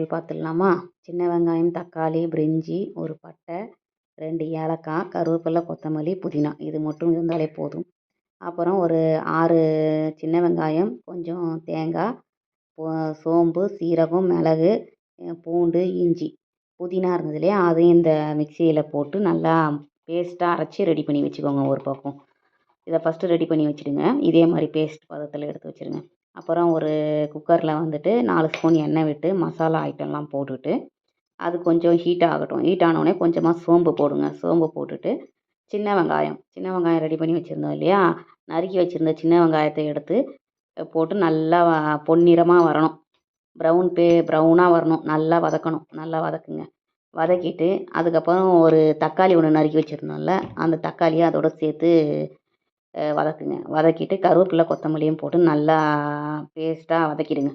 பொருள் பார்த்துடலாமா? சின்ன வெங்காயம், தக்காளி, பிரிஞ்சி, ஒரு பட்டை, 2 ஏலக்காய், கருவேப்பிலை, கொத்தமல்லி, புதினா இது மட்டும் இருந்தாலே போதும். அப்புறம் ஒரு 6 சின்ன வெங்காயம், கொஞ்சம் தேங்காய், சோம்பு, சீரகம், மிளகு, பூண்டு, இஞ்சி, புதினா இருந்தது இல்லையா, அதையும் இந்த மிக்சியில் போட்டு நல்லா பேஸ்ட்டாக அரைச்சி ரெடி பண்ணி வச்சுக்கோங்க ஒரு பக்கம். இதை ஃபஸ்ட்டு ரெடி பண்ணி வச்சுடுங்க. இதே மாதிரி பேஸ்ட் பதத்தில் எடுத்து வச்சுருங்க. அப்புறம் ஒரு குக்கரில் வந்துட்டு 4 ஸ்பூன் எண்ணெய் விட்டு மசாலா ஐட்டம்லாம் போட்டுட்டு அது கொஞ்சம் ஹீட் ஆகட்டும். ஹீட் ஆனோடனே கொஞ்சமாக சோம்பு போடுங்க. சோம்பு போட்டுட்டு சின்ன வெங்காயம் ரெடி பண்ணி வச்சுருந்தோம் இல்லையா, நறுக்கி வச்சுருந்த சின்ன வெங்காயத்தை எடுத்து போட்டு நல்லா பொன்னிறமாக வரணும். ப்ரௌனாக வரணும். நல்லா வதக்கணும். நல்லா வதக்குங்க. வதக்கிட்டு அதுக்கப்புறம் ஒரு தக்காளி ஒன்று நறுக்கி வச்சுருந்தோம்ல, அந்த தக்காளியை அதோட சேர்த்து வதக்குங்க. வதக்கிட்டு கருவேப்பிலை, கொத்தமல்லியும் போட்டு நல்லா பேஸ்ட்டாக வதக்கிடுங்க.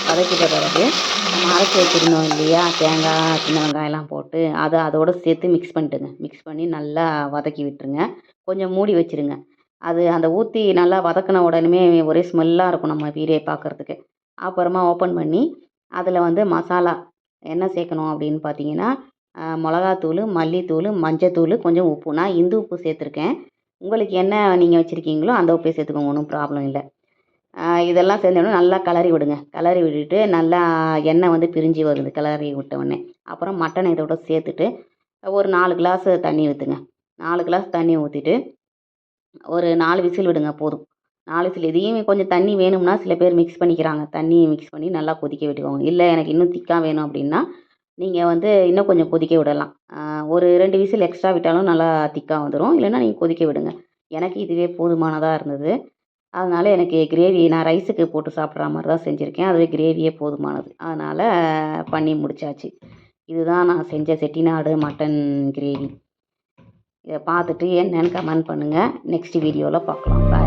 வதக்கிட்ட பிறகு நம்ம அரைச்சி வச்சுருந்தோம் இல்லையா, தேங்காய், சின்ன வெங்காயம்லாம் போட்டு அதோடு சேர்த்து மிக்ஸ் பண்ணிட்டுங்க. மிக்ஸ் பண்ணி நல்லா வதக்கி விட்டுருங்க. கொஞ்சம் மூடி வச்சுருங்க. அது அந்த ஊற்றி நல்லா வதக்கின உடனே ஒரே ஸ்மெல்லாக இருக்கும் நம்ம வீடியோ பார்க்குறதுக்கு. அப்புறமா ஓப்பன் பண்ணி அதில் வந்து மசாலா என்ன சேர்க்கணும் அப்படின்னு பார்த்தீங்கன்னா, மிளகாத்தூள், மல்லித்தூள், மஞ்சத்தூள், கொஞ்சம் உப்பு. நான் இந்து உப்பு சேர்த்துருக்கேன். உங்களுக்கு என்ன நீங்கள் வச்சுருக்கீங்களோ அந்த உப்பே சேர்த்துக்கோங்க, ஒன்றும் ப்ராப்ளம் இல்லை. இதெல்லாம் சேர்ந்தோடனே நல்லா கிளறி விடுங்க. கிளறி விட்டுட்டு நல்லா எண்ணெய் வந்து பிரிஞ்சு வருது கிளறி விட்டவுடனே. அப்புறம் மட்டனை இதோட சேர்த்துட்டு ஒரு 4 கிளாஸ் தண்ணி ஊற்றுங்க. 4 கிளாஸ் தண்ணி ஊற்றிட்டு ஒரு 4 விசில் விடுங்க போதும். 4 விசில். இதையும் கொஞ்சம் தண்ணி வேணும்னா சில பேர் மிக்ஸ் பண்ணிக்கிறாங்க. தண்ணியை மிக்ஸ் பண்ணி நல்லா கொதிக்க விட்டுக்கோங்க. இல்லை எனக்கு இன்னும் திக்காக வேணும் அப்படின்னா நீங்கள் வந்து இன்னும் கொஞ்சம் கொதிக்க விடலாம். ஒரு 2 விசில் எக்ஸ்ட்ரா விட்டாலும் நல்லா திக்காக வந்துடும். இல்லைன்னா நீங்கள் கொதிக்க விடுங்க. எனக்கு இதுவே போதுமானதாக இருந்தது. அதனால் எனக்கு கிரேவி நான் ரைஸுக்கு போட்டு சாப்பிட்ற மாதிரி தான் செஞ்சுருக்கேன். அதுவே கிரேவியே போதுமானது. அதனால் பண்ணி முடிச்சாச்சு. இதுதான் நான் செஞ்ச செட்டிநாடு மட்டன் கிரேவி. இதை பார்த்துட்டு என்னன்னு கமெண்ட் பண்ணுங்கள். நெக்ஸ்ட் வீடியோவில் பார்க்கலாம். பாய்.